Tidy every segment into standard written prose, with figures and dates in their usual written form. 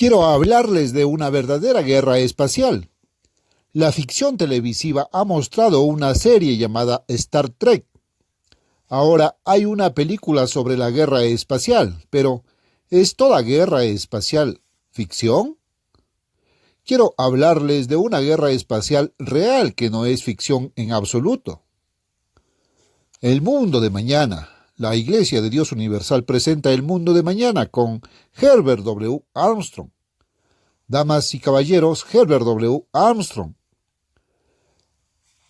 Quiero hablarles de una verdadera guerra espacial. La ficción televisiva ha mostrado una serie llamada Star Trek. Ahora hay una película sobre la guerra espacial, pero ¿es toda guerra espacial ficción? Quiero hablarles de una guerra espacial real que no es ficción en absoluto. El mundo de mañana. La Iglesia de Dios Universal presenta El mundo de mañana con Herbert W. Armstrong. Damas y caballeros, Herbert W. Armstrong.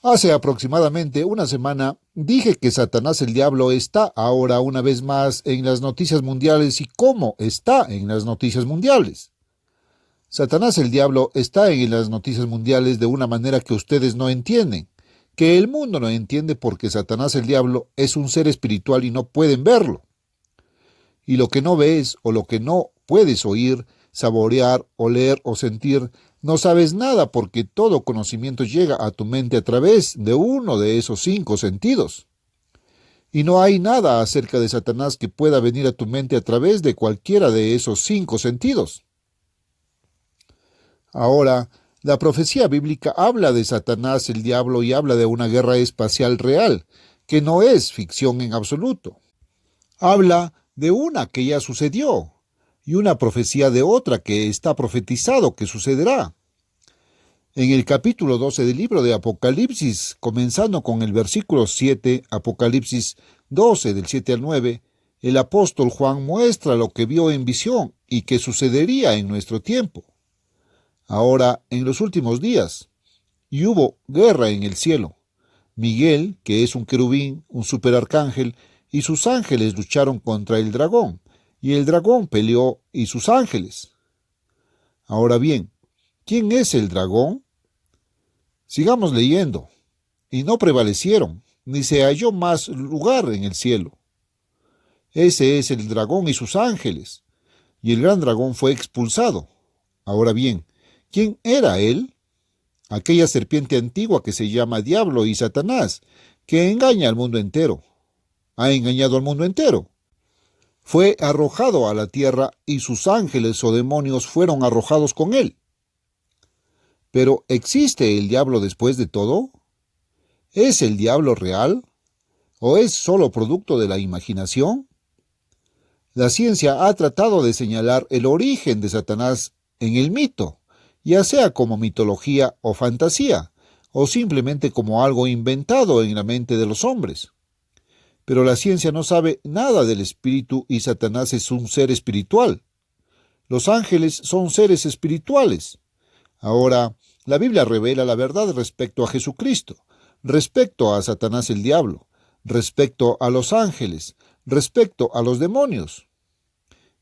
Hace aproximadamente una semana dije que Satanás el Diablo está ahora una vez más en las noticias mundiales y cómo está en las noticias mundiales. Satanás el Diablo está en las noticias mundiales de una manera que ustedes no entienden, que el mundo no entiende porque Satanás el Diablo es un ser espiritual y no pueden verlo. Y lo que no ves o lo que no puedes oír, saborear, oler o sentir, no sabes nada porque todo conocimiento llega a tu mente a través de uno de esos 5 sentidos. Y no hay nada acerca de Satanás que pueda venir a tu mente a través de cualquiera de esos 5 sentidos. Ahora, la profecía bíblica habla de Satanás el Diablo y habla de una guerra espacial real, que no es ficción en absoluto. Habla de una que ya sucedió, y una profecía de otra que está profetizado que sucederá. En el capítulo 12 del libro de Apocalipsis, comenzando con el versículo 7, Apocalipsis 12 del 7 al 9, el apóstol Juan muestra lo que vio en visión y que sucedería en nuestro tiempo. Ahora, en los últimos días, y hubo guerra en el cielo. Miguel, que es un querubín, un superarcángel, y sus ángeles lucharon contra el dragón, y el dragón peleó y sus ángeles. Ahora bien, ¿quién es el dragón? Sigamos leyendo. Y no prevalecieron, ni se halló más lugar en el cielo. Ese es el dragón y sus ángeles, y el gran dragón fue expulsado. Ahora bien, ¿quién era él? Aquella serpiente antigua que se llama Diablo y Satanás, que engaña al mundo entero. Ha engañado al mundo entero. Fue arrojado a la tierra y sus ángeles o demonios fueron arrojados con él. Pero ¿existe el diablo después de todo? ¿Es el diablo real? ¿O es solo producto de la imaginación? La ciencia ha tratado de señalar el origen de Satanás en el mito, ya sea como mitología o fantasía, o simplemente como algo inventado en la mente de los hombres. Pero la ciencia no sabe nada del espíritu y Satanás es un ser espiritual. Los ángeles son seres espirituales. Ahora, la Biblia revela la verdad respecto a Jesucristo, respecto a Satanás el Diablo, respecto a los ángeles, respecto a los demonios.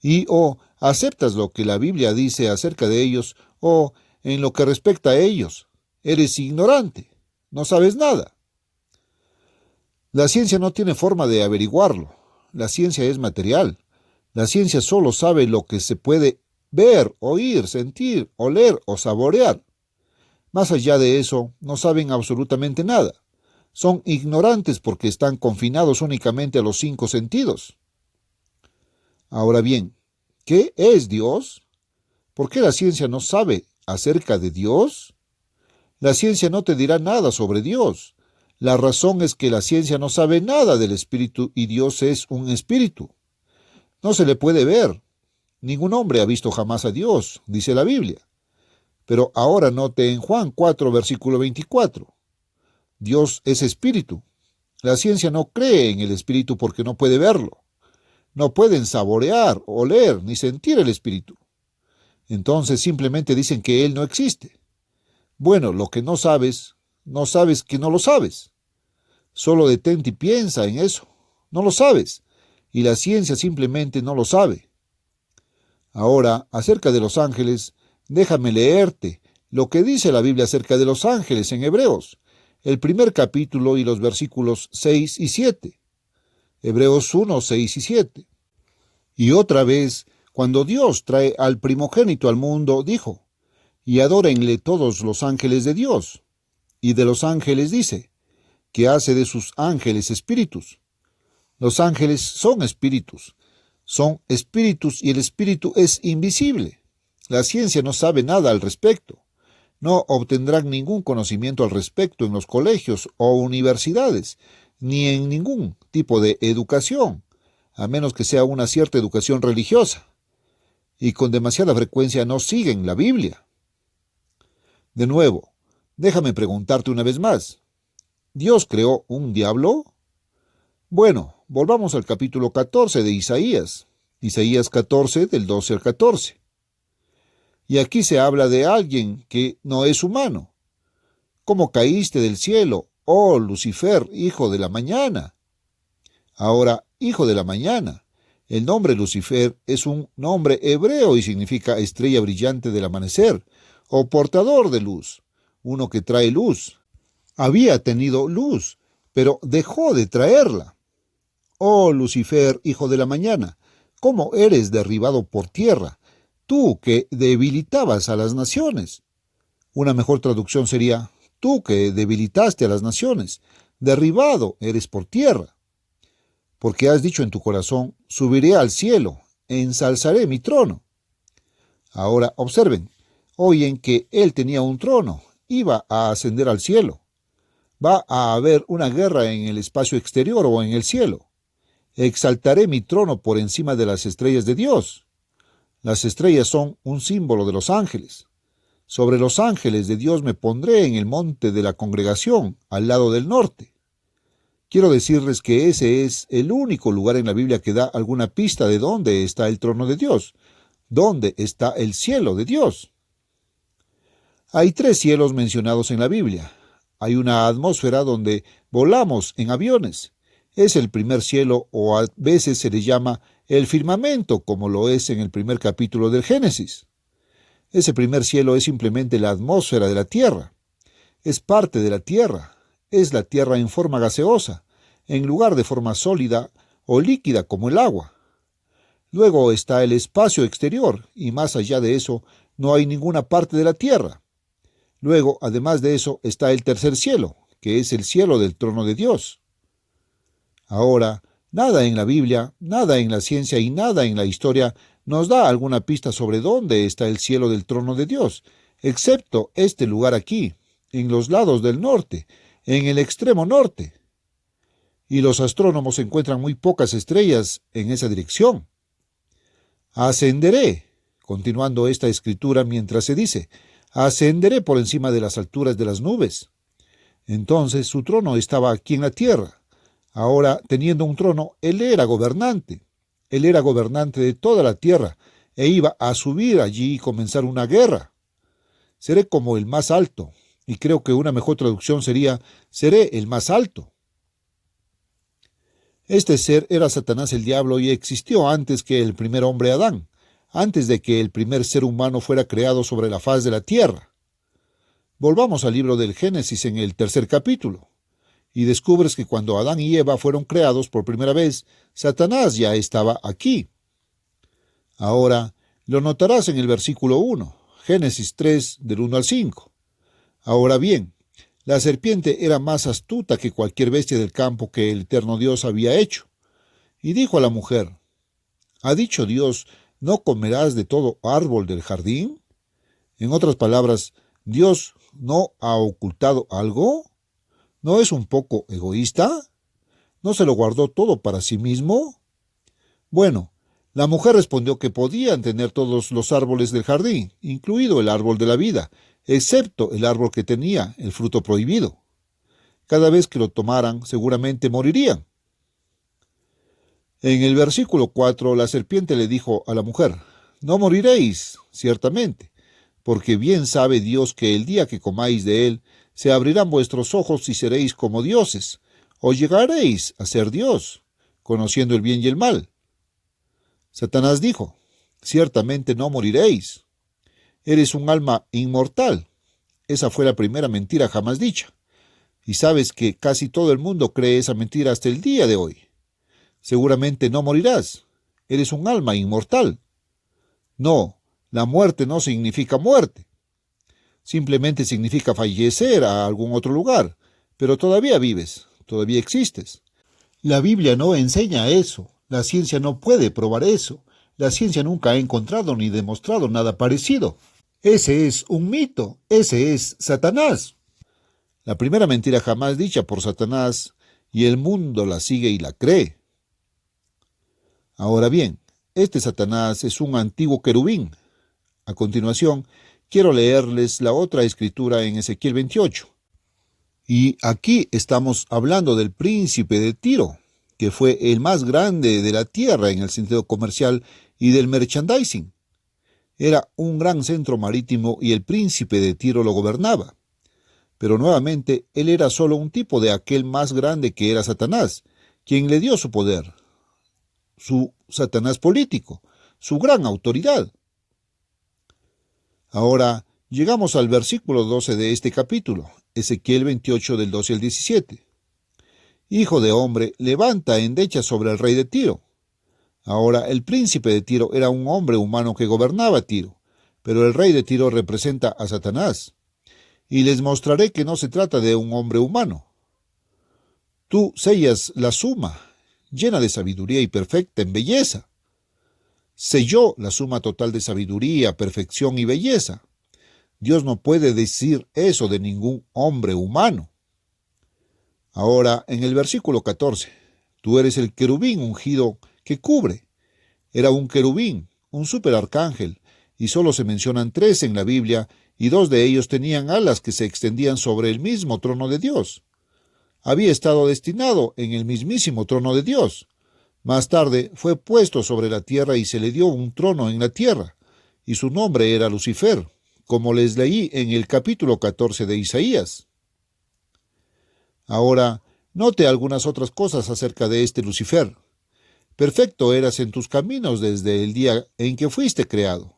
Y o aceptas lo que la Biblia dice acerca de ellos, o en lo que respecta a ellos, eres ignorante, no sabes nada. La ciencia no tiene forma de averiguarlo. La ciencia es material. La ciencia solo sabe lo que se puede ver, oír, sentir, oler o saborear. Más allá de eso, no saben absolutamente nada. Son ignorantes porque están confinados únicamente a los 5 sentidos. Ahora bien, ¿qué es Dios? ¿Por qué la ciencia no sabe acerca de Dios? La ciencia no te dirá nada sobre Dios. La razón es que la ciencia no sabe nada del espíritu y Dios es un espíritu. No se le puede ver. Ningún hombre ha visto jamás a Dios, dice la Biblia. Pero ahora note en Juan 4, versículo 24. Dios es espíritu. La ciencia no cree en el espíritu porque no puede verlo. No pueden saborear, oler ni sentir el espíritu. Entonces simplemente dicen que él no existe. Bueno, lo que no sabes que no lo sabes. Solo detente y piensa en eso. No lo sabes. Y la ciencia simplemente no lo sabe. Ahora, acerca de los ángeles, déjame leerte lo que dice la Biblia acerca de los ángeles en Hebreos, el primer capítulo y los versículos 6 y 7. Hebreos 1, 6 y 7. Y otra vez, cuando Dios trae al primogénito al mundo, dijo, y adórenle todos los ángeles de Dios. Y de los ángeles dice, que hace de sus ángeles espíritus. Los ángeles son espíritus y el espíritu es invisible. La ciencia no sabe nada al respecto. No obtendrán ningún conocimiento al respecto en los colegios o universidades, ni en ningún tipo de educación, a menos que sea una cierta educación religiosa. Y con demasiada frecuencia no siguen la Biblia. De nuevo, déjame preguntarte una vez más. ¿Dios creó un diablo? Bueno, volvamos al capítulo 14 de Isaías. Isaías 14, del 12 al 14. Y aquí se habla de alguien que no es humano. ¿Cómo caíste del cielo, oh Lucifer, hijo de la mañana? Ahora, hijo de la mañana. El nombre Lucifer es un nombre hebreo y significa estrella brillante del amanecer, o portador de luz, uno que trae luz. Había tenido luz, pero dejó de traerla. Oh Lucifer, hijo de la mañana, ¿cómo eres derribado por tierra, tú que debilitabas a las naciones? Una mejor traducción sería, tú que debilitaste a las naciones, derribado eres por tierra. Porque has dicho en tu corazón, subiré al cielo, ensalzaré mi trono. Ahora observen, oyen que él tenía un trono, iba a ascender al cielo. Va a haber una guerra en el espacio exterior o en el cielo. Exaltaré mi trono por encima de las estrellas de Dios. Las estrellas son un símbolo de los ángeles. Sobre los ángeles de Dios me pondré en el monte de la congregación, al lado del norte. Quiero decirles que ese es el único lugar en la Biblia que da alguna pista de dónde está el trono de Dios, dónde está el cielo de Dios. Hay 3 cielos mencionados en la Biblia. Hay una atmósfera donde volamos en aviones. Es el primer cielo, o a veces se le llama el firmamento, como lo es en el primer capítulo del Génesis. Ese primer cielo es simplemente la atmósfera de la tierra. Es parte de la tierra. Es la tierra en forma gaseosa, en lugar de forma sólida o líquida como el agua. Luego está el espacio exterior, y más allá de eso no hay ninguna parte de la tierra. Luego, además de eso, está el tercer cielo, que es el cielo del trono de Dios. Ahora, nada en la Biblia, nada en la ciencia y nada en la historia nos da alguna pista sobre dónde está el cielo del trono de Dios, excepto este lugar aquí, en los lados del norte, en el extremo norte. Y los astrónomos encuentran muy pocas estrellas en esa dirección. Ascenderé, continuando esta escritura mientras se dice, ascenderé por encima de las alturas de las nubes. Entonces su trono estaba aquí en la tierra. Ahora, teniendo un trono, él era gobernante. Él era gobernante de toda la tierra e iba a subir allí y comenzar una guerra. Seré como el más alto, y creo que una mejor traducción sería, seré el más alto. Este ser era Satanás el diablo y existió antes que el primer hombre Adán, antes de que el primer ser humano fuera creado sobre la faz de la tierra. Volvamos al libro del Génesis en el 3er capítulo, y descubres que cuando Adán y Eva fueron creados por primera vez, Satanás ya estaba aquí. Ahora, lo notarás en el versículo 1, Génesis 3, del 1 al 5. Ahora bien, la serpiente era más astuta que cualquier bestia del campo que el eterno Dios había hecho. Y dijo a la mujer, ¿ha dicho Dios, no comerás de todo árbol del jardín? En otras palabras, ¿Dios no ha ocultado algo? ¿No es un poco egoísta? ¿No se lo guardó todo para sí mismo? Bueno, la mujer respondió que podían tener todos los árboles del jardín, incluido el árbol de la vida, excepto el árbol que tenía el fruto prohibido. Cada vez que lo tomaran, seguramente morirían. En el versículo 4, la serpiente le dijo a la mujer, no moriréis, ciertamente, porque bien sabe Dios que el día que comáis de él, se abrirán vuestros ojos y seréis como dioses, o llegaréis a ser Dios, conociendo el bien y el mal. Satanás dijo, ciertamente no moriréis. Eres un alma inmortal. Esa fue la primera mentira jamás dicha. Y sabes que casi todo el mundo cree esa mentira hasta el día de hoy. Seguramente no morirás. Eres un alma inmortal. No, la muerte no significa muerte. Simplemente significa fallecer a algún otro lugar. Pero todavía vives, todavía existes. La Biblia no enseña eso. La ciencia no puede probar eso. La ciencia nunca ha encontrado ni demostrado nada parecido. Ese es un mito, ese es Satanás. La primera mentira jamás dicha por Satanás, y el mundo la sigue y la cree. Ahora bien, este Satanás es un antiguo querubín. A continuación, quiero leerles la otra escritura en Ezequiel 28. Y aquí estamos hablando del príncipe de Tiro, que fue el más grande de la tierra en el sentido comercial y del merchandising. Era un gran centro marítimo y el príncipe de Tiro lo gobernaba. Pero nuevamente, él era solo un tipo de aquel más grande que era Satanás, quien le dio su poder, su Satanás político, su gran autoridad. Ahora, llegamos al versículo 12 de este capítulo, Ezequiel 28 del 12 al 17. Hijo de hombre, levanta endecha sobre el rey de Tiro. Ahora, el príncipe de Tiro era un hombre humano que gobernaba Tiro, pero el rey de Tiro representa a Satanás. Y les mostraré que no se trata de un hombre humano. Tú sellas la suma, llena de sabiduría y perfecta en belleza. Selló la suma total de sabiduría, perfección y belleza. Dios no puede decir eso de ningún hombre humano. Ahora, en el versículo 14, tú eres el querubín ungido que cubre. Era un querubín, un superarcángel, y solo se mencionan 3 en la Biblia, y 2 de ellos tenían alas que se extendían sobre el mismo trono de Dios. Había estado destinado en el mismísimo trono de Dios. Más tarde fue puesto sobre la tierra y se le dio un trono en la tierra, y su nombre era Lucifer, como les leí en el capítulo 14 de Isaías. Ahora, note algunas otras cosas acerca de este Lucifer. Perfecto eras en tus caminos desde el día en que fuiste creado.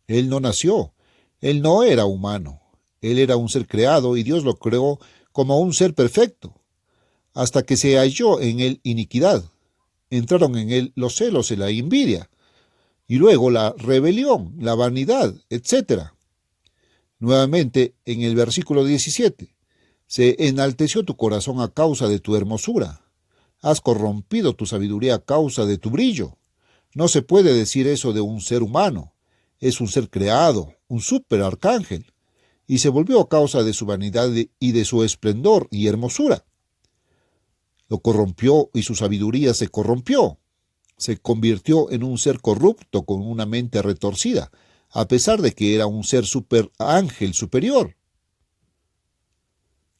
Él no nació. Él no era humano. Él era un ser creado y Dios lo creó como un ser perfecto. Hasta que se halló en él iniquidad. Entraron en él los celos y la envidia. Y luego la rebelión, la vanidad, etc. Nuevamente, en el versículo 17. Se enalteció tu corazón a causa de tu hermosura. Has corrompido tu sabiduría a causa de tu brillo. No se puede decir eso de un ser humano. Es un ser creado, un superarcángel, y se volvió a causa de su vanidad y de su esplendor y hermosura. Lo corrompió y su sabiduría se corrompió. Se convirtió en un ser corrupto con una mente retorcida, a pesar de que era un ser superángel superior.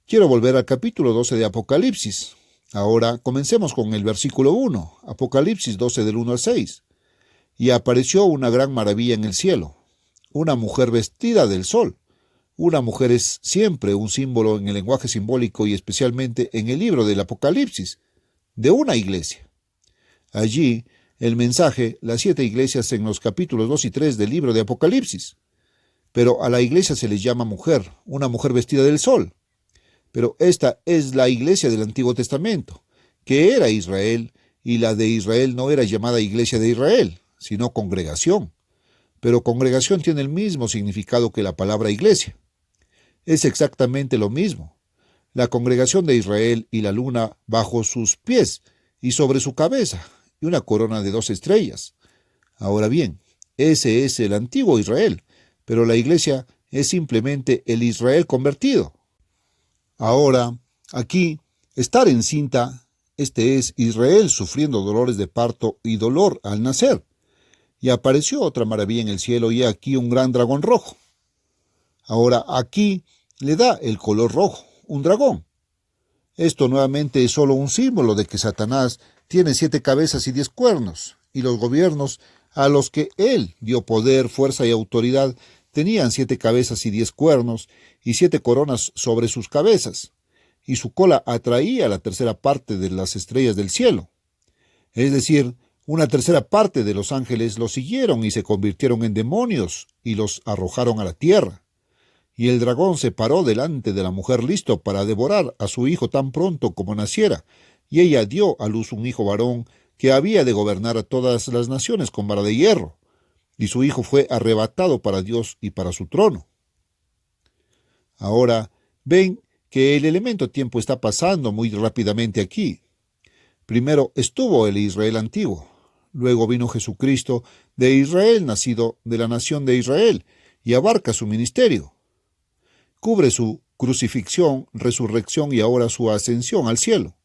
Quiero volver al capítulo 12 de Apocalipsis. Ahora comencemos con el versículo 1, Apocalipsis 12 del 1 al 6. Y apareció una gran maravilla en el cielo, una mujer vestida del sol. Una mujer es siempre un símbolo en el lenguaje simbólico y especialmente en el libro del Apocalipsis, de una iglesia. Allí, el mensaje, las 7 iglesias en los capítulos 2 y 3 del libro de Apocalipsis. Pero a la iglesia se le llama mujer, una mujer vestida del sol. Pero esta es la iglesia del Antiguo Testamento, que era Israel, y la de Israel no era llamada iglesia de Israel, sino congregación. Pero congregación tiene el mismo significado que la palabra iglesia. Es exactamente lo mismo. La congregación de Israel y la luna bajo sus pies y sobre su cabeza, y una corona de 2 estrellas. Ahora bien, ese es el antiguo Israel, pero la iglesia es simplemente el Israel convertido. Ahora, aquí, estar encinta, este es Israel sufriendo dolores de parto y dolor al nacer. Y apareció otra maravilla en el cielo, y aquí un gran dragón rojo. Ahora aquí le da el color rojo, un dragón. Esto nuevamente es solo un símbolo de que Satanás tiene 7 cabezas y 10 cuernos, y los gobiernos a los que él dio poder, fuerza y autoridad tenían 7 cabezas y 10 cuernos, y 7 coronas sobre sus cabezas, y su cola atraía la tercera parte de las estrellas del cielo. Es decir, una tercera parte de los ángeles los siguieron y se convirtieron en demonios y los arrojaron a la tierra. Y el dragón se paró delante de la mujer listo para devorar a su hijo tan pronto como naciera, y ella dio a luz un hijo varón que había de gobernar a todas las naciones con vara de hierro, y su hijo fue arrebatado para Dios y para su trono. Ahora ven que el elemento tiempo está pasando muy rápidamente aquí. Primero estuvo el Israel antiguo, Luego vino Jesucristo de Israel, nacido de la nación de Israel, y abarca su ministerio. Cubre su crucifixión, resurrección y ahora su ascensión al cielo.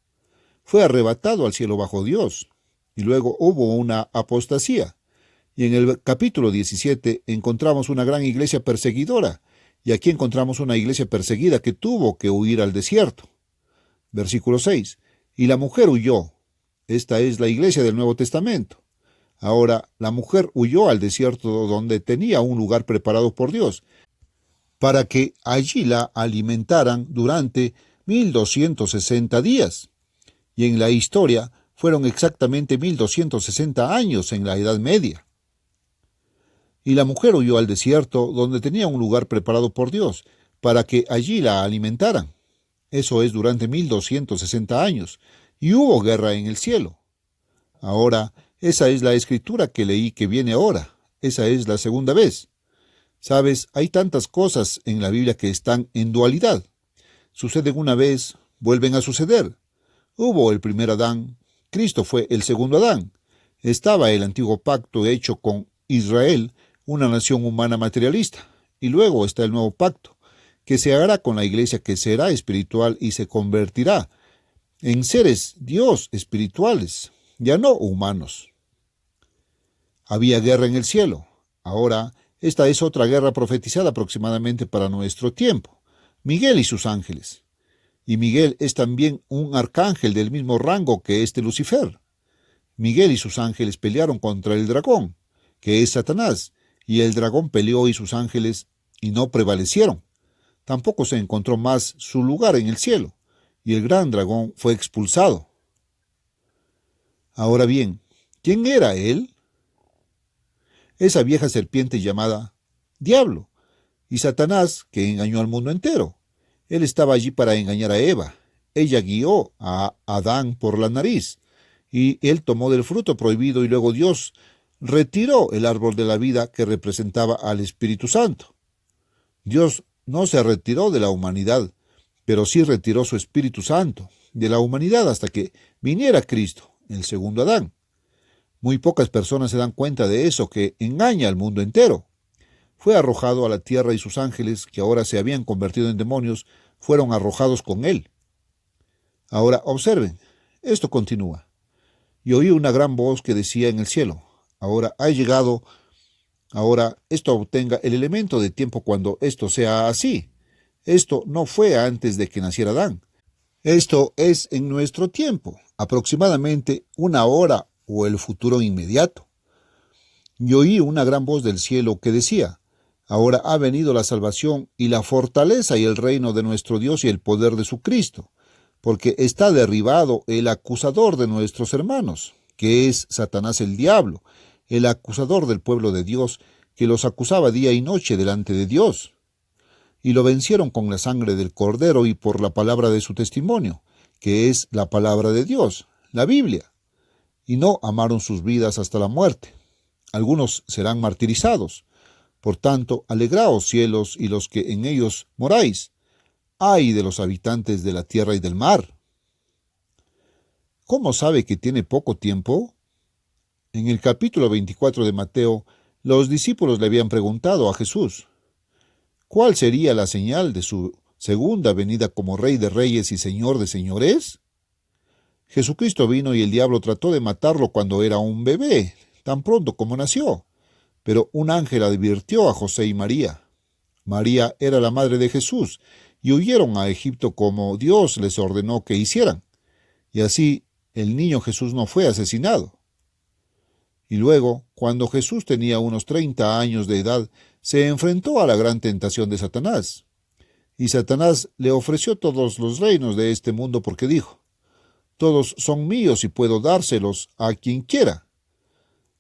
Fue arrebatado al cielo bajo Dios, y luego hubo una apostasía. Y en el capítulo 17 encontramos una gran iglesia perseguidora, y aquí encontramos una iglesia perseguida que tuvo que huir al desierto. Versículo 6. Y la mujer huyó. Esta es la iglesia del Nuevo Testamento. Ahora, la mujer huyó al desierto donde tenía un lugar preparado por Dios, para que allí la alimentaran durante 1260 días. Y en la historia fueron exactamente 1260 años en la Edad Media. Y la mujer huyó al desierto donde tenía un lugar preparado por Dios, para que allí la alimentaran. Eso es durante 1260 años, y hubo guerra en el cielo. Ahora, esa es la escritura que leí que viene ahora. Esa es la segunda vez. Sabes, hay tantas cosas en la Biblia que están en dualidad. Suceden una vez, vuelven a suceder. Hubo el primer Adán, Cristo fue el segundo Adán. Estaba el antiguo pacto hecho con Israel, una nación humana materialista, y luego está el nuevo pacto, que se hará con la iglesia que será espiritual y se convertirá en seres Dios espirituales, ya no humanos. Había guerra en el cielo. Ahora, esta es otra guerra profetizada aproximadamente para nuestro tiempo. Miguel y sus ángeles. Y Miguel es también un arcángel del mismo rango que Lucifer. Miguel y sus ángeles pelearon contra el dragón, que es Satanás, y el dragón peleó y sus ángeles y no prevalecieron. Tampoco se encontró más su lugar en el cielo, y el gran dragón fue expulsado. Ahora bien, ¿quién era él? Esa vieja serpiente llamada Diablo, y Satanás, que engañó al mundo entero. Él estaba allí para engañar a Eva. Ella guió a Adán por la nariz, y él tomó del fruto prohibido, y luego Dios retiró el árbol de la vida que representaba al Espíritu Santo. Dios no se retiró de la humanidad, pero sí retiró su Espíritu Santo de la humanidad hasta que viniera Cristo, el segundo Adán. Muy pocas personas se dan cuenta de eso, que engaña al mundo entero. Fue arrojado a la tierra y sus ángeles, que ahora se habían convertido en demonios, fueron arrojados con él. Ahora observen, esto continúa. Y oí una gran voz que decía en el cielo: ahora ha llegado, ahora esto obtenga el elemento de tiempo cuando esto sea así. Esto no fue antes de que naciera Adán. Esto es en nuestro tiempo, aproximadamente una hora o el futuro inmediato. Y oí una gran voz del cielo que decía: ahora ha venido la salvación y la fortaleza y el reino de nuestro Dios y el poder de su Cristo, porque está derribado el acusador de nuestros hermanos, que es Satanás el diablo, el acusador del pueblo de Dios, que los acusaba día y noche delante de Dios. Y lo vencieron con la sangre del Cordero y por la palabra de su testimonio, que es la palabra de Dios, la Biblia. Y no amaron sus vidas hasta la muerte. Algunos serán martirizados. Por tanto, alegraos cielos y los que en ellos moráis. ¡Ay de los habitantes de la tierra y del mar! ¿Cómo sabe que tiene poco tiempo? En el capítulo 24 de Mateo, los discípulos le habían preguntado a Jesús: ¿cuál sería la señal de su segunda venida como Rey de Reyes y Señor de Señores? Jesucristo vino y el diablo trató de matarlo cuando era un bebé, tan pronto como nació. Pero un ángel advirtió a José y María. María era la madre de Jesús, y huyeron a Egipto como Dios les ordenó que hicieran. Y así el niño Jesús no fue asesinado. Y luego, cuando Jesús tenía unos 30 años de edad, se enfrentó a la gran tentación de Satanás. Y Satanás le ofreció todos los reinos de este mundo porque dijo: todos son míos y puedo dárselos a quien quiera.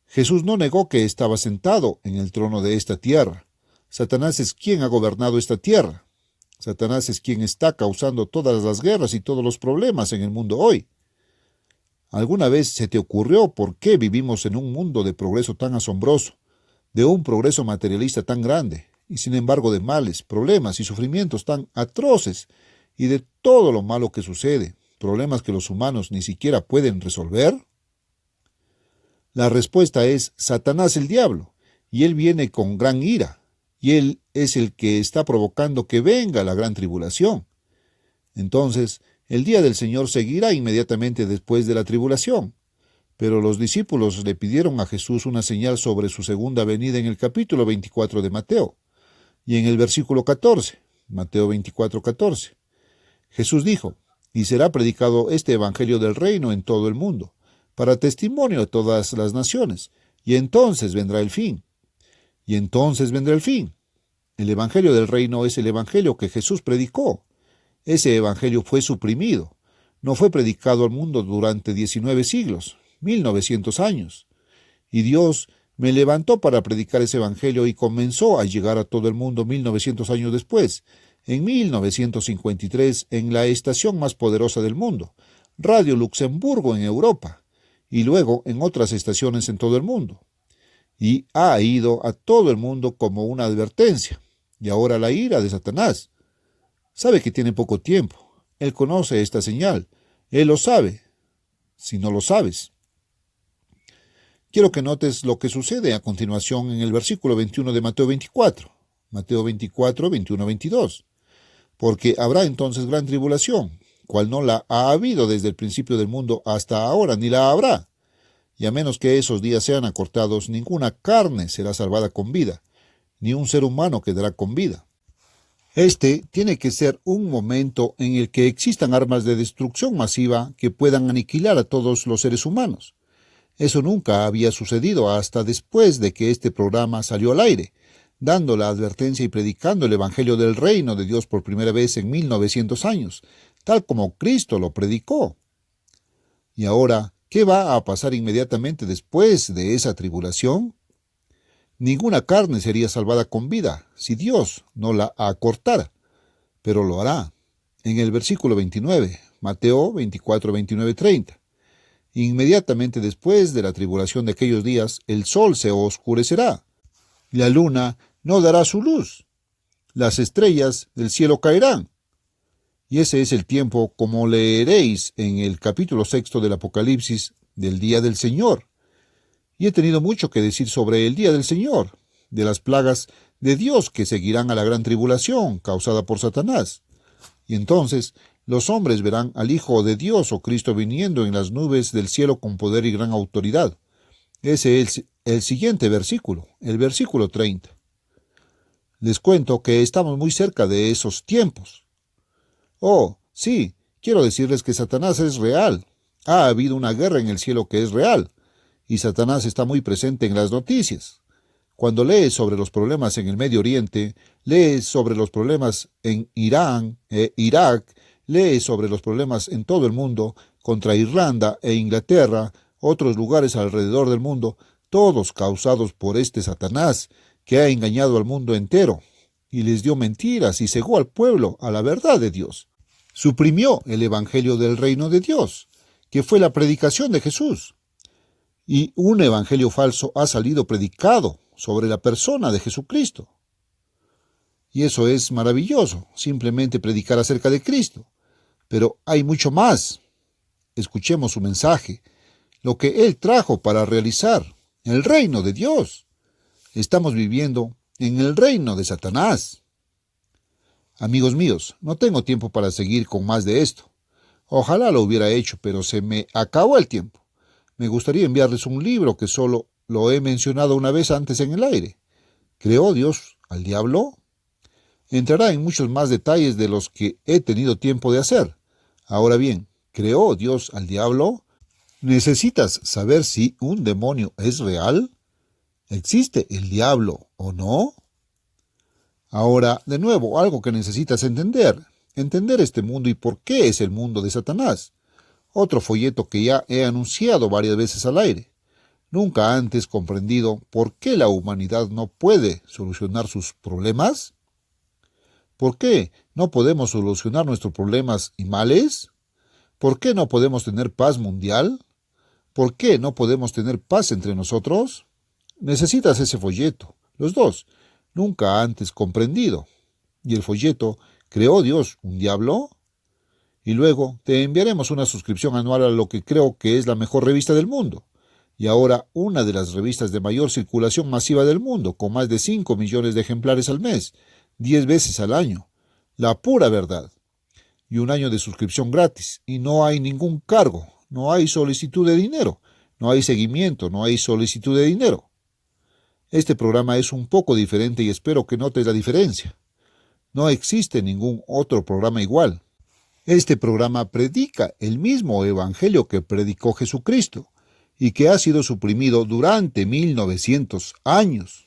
Jesús no negó que estaba sentado en el trono de esta tierra. Satanás es quien ha gobernado esta tierra. Satanás es quien está causando todas las guerras y todos los problemas en el mundo hoy. ¿Alguna vez se te ocurrió por qué vivimos en un mundo de progreso tan asombroso, de un progreso materialista tan grande, y sin embargo de males, problemas y sufrimientos tan atroces, y de todo lo malo que sucede, problemas que los humanos ni siquiera pueden resolver? La respuesta es Satanás el diablo, y él viene con gran ira, y él es el que está provocando que venga la gran tribulación. Entonces, el día del Señor seguirá inmediatamente después de la tribulación. Pero los discípulos le pidieron a Jesús una señal sobre su segunda venida en el capítulo 24 de Mateo, y en el versículo 14, Mateo 24, 14. Jesús dijo, y será predicado este evangelio del reino en todo el mundo, para testimonio de todas las naciones, y entonces vendrá el fin. Y entonces vendrá el fin. El evangelio del reino es el evangelio que Jesús predicó. Ese evangelio fue suprimido. No fue predicado al mundo durante 19 siglos, 1900 años. Y Dios me levantó para predicar ese evangelio y comenzó a llegar a todo el mundo 1900 años después, en 1953, en la estación más poderosa del mundo, Radio Luxemburgo en Europa, y luego en otras estaciones en todo el mundo. Y ha ido a todo el mundo como una advertencia. Y ahora la ira de Satanás. Sabe que tiene poco tiempo. Él conoce esta señal. Él lo sabe. Si no lo sabes. Quiero que notes lo que sucede a continuación en el versículo 21 de Mateo 24. Mateo 24, 21, 22. Porque habrá entonces gran tribulación, cual no la ha habido desde el principio del mundo hasta ahora, ni la habrá. Y a menos que esos días sean acortados, ninguna carne será salvada con vida, ni un ser humano quedará con vida. Este tiene que ser un momento en el que existan armas de destrucción masiva que puedan aniquilar a todos los seres humanos. Eso nunca había sucedido hasta después de que este programa salió al aire, dando la advertencia y predicando el Evangelio del Reino de Dios por primera vez en 1900 años, tal como Cristo lo predicó. Y ahora, ¿qué va a pasar inmediatamente después de esa tribulación? Ninguna carne sería salvada con vida si Dios no la acortara, pero lo hará. En el versículo 29, Mateo 24, 29, 30. Inmediatamente después de la tribulación de aquellos días, el sol se oscurecerá, la luna no dará su luz, las estrellas del cielo caerán. Y ese es el tiempo, como leeréis en el capítulo 6 del Apocalipsis, del día del Señor. Y he tenido mucho que decir sobre el día del Señor, de las plagas de Dios que seguirán a la gran tribulación causada por Satanás. Y entonces los hombres verán al Hijo de Dios o Cristo viniendo en las nubes del cielo con poder y gran autoridad. Ese es el siguiente versículo, el versículo 30. Les cuento que estamos muy cerca de esos tiempos. Oh, sí, quiero decirles que Satanás es real. Ha habido una guerra en el cielo que es real, y Satanás está muy presente en las noticias. Cuando lees sobre los problemas en el Medio Oriente, lees sobre los problemas en Irán Irak, lees sobre los problemas en todo el mundo, contra Irlanda e Inglaterra, otros lugares alrededor del mundo, todos causados por este Satanás, que ha engañado al mundo entero, y les dio mentiras y cegó al pueblo a la verdad de Dios. Suprimió el evangelio del reino de Dios, que fue la predicación de Jesús. Y un evangelio falso ha salido predicado sobre la persona de Jesucristo. Y eso es maravilloso, simplemente predicar acerca de Cristo. Pero hay mucho más. Escuchemos su mensaje, lo que Él trajo para realizar, el reino de Dios. Estamos viviendo en el reino de Satanás. Amigos míos, no tengo tiempo para seguir con más de esto. Ojalá lo hubiera hecho, pero se me acabó el tiempo. Me gustaría enviarles un libro que solo lo he mencionado una vez antes en el aire. ¿Creó Dios al diablo? Entrará en muchos más detalles de los que he tenido tiempo de hacer. Ahora bien, ¿creó Dios al diablo? ¿Necesitas saber si un demonio es real? ¿Existe el diablo o no? Ahora, de nuevo, algo que necesitas entender este mundo y por qué es el mundo de Satanás. Otro folleto que ya he anunciado varias veces al aire. ¿Nunca antes comprendido por qué la humanidad no puede solucionar sus problemas? ¿Por qué no podemos solucionar nuestros problemas y males? ¿Por qué no podemos tener paz mundial? ¿Por qué no podemos tener paz entre nosotros? Necesitas ese folleto, los dos, nunca antes comprendido. Y el folleto, ¿creó Dios un diablo? Y luego te enviaremos una suscripción anual a lo que creo que es la mejor revista del mundo. y ahora una de las revistas de mayor circulación masiva del mundo, con más de 5 millones de ejemplares al mes, 10 veces al año. La pura verdad. Y un año de suscripción gratis, y no hay ningún cargo, no hay solicitud de dinero, no hay seguimiento, no hay solicitud de dinero. Este programa es un poco diferente y espero que notes la diferencia. No existe ningún otro programa igual. Este programa predica el mismo evangelio que predicó Jesucristo y que ha sido suprimido durante 1900 años.